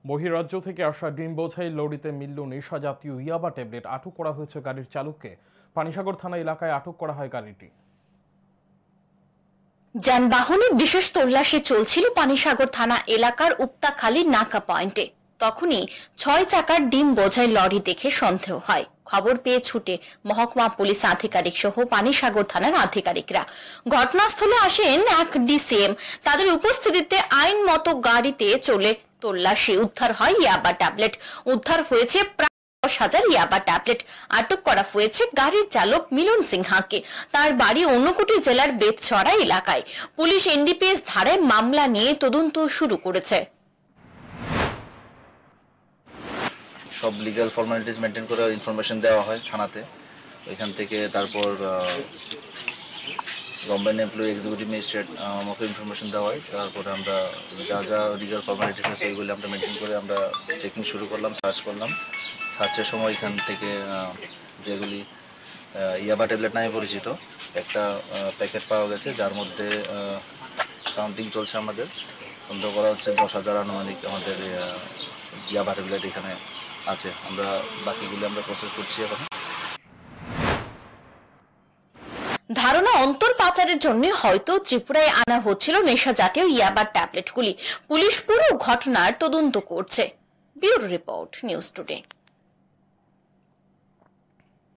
বহিরাজ্য থেকে আসা ডিম বোঝাই লরিতে মিলল নেশা জাতীয় ইয়াবা ট্যাবলেট। আটক করা হয়েছে গাড়ির চালককে। পানিসাগর থানা এলাকায় আটক করা হয় গাড়িটি। যানবাহনের বিশেষ তল্লাশি চলছিল পানিসাগর থানা এলাকার উপতাখালী নাকা পয়েন্টে। তখনই 6 চাকার ডিম বোঝাই লরি দেখে সন্দেহ হয়। খবর পেয়ে ছুটে মহকুমা পুলিশ আধিকারিক সহ পানিসাগর থানার আধিকারিকরা ঘটনাস্থলে আসেন। এক ডিসিএম তাদের উপস্থিতিতে আইন মতো গাড়িতে চলে তল্লাশি। উদ্ধার হয় ইয়াবা ট্যাবলেট। উদ্ধার হয়েছে প্রায় 10,000 ইয়াবা ট্যাবলেট। আটক করা হয়েছে গাড়ির চালক মিলন সিনহাকে। তার বাড়ি ঊনকোটি জেলার বেতছড়া এলাকায়। পুলিশ এনডিপিএস ধারায় মামলা নিয়ে তদন্ত শুরু করেছে। সব লিগ্যাল ফর্মালিটিস মেনটেন করে ইনফরমেশন দেওয়া হয় থানাতে। এখান থেকে তারপর গভর্নমেন্ট এমপ্লয়ি এক্সিকিউটিভ ম্যাজিস্ট্রেট আমাকে ইনফরমেশন দেওয়া হয়। তারপরে আমরা যা যা লিগ্যাল ফর্মালিটিস আছে সেইগুলি আমরা মেনটেন করে আমরা চেকিং শুরু করলাম, সার্চ করলাম। সার্চের সময় এখান থেকে যেগুলি ইয়াবা ট্যাবলেট নামে পরিচিত একটা প্যাকেট পাওয়া গেছে, যার মধ্যে কাউন্টিং চলছে। আমাদের সন্দেহ করা হচ্ছে 10,000 আনুমানিক আমাদের ইয়াবা ট্যাবলেট এখানে আছে। আমরা বাকিগুলি আমরা প্রসেস করছি এখন। ধারণা অন্তর পাচারের জন্য হয়তো ত্রিপুরায় আনা হচ্ছিল নেশা জাতীয় ইয়াবা ট্যাবলেটগুলি। পুলিশ পুরো ঘটনার তদন্ত করছে। Bureau report, news today.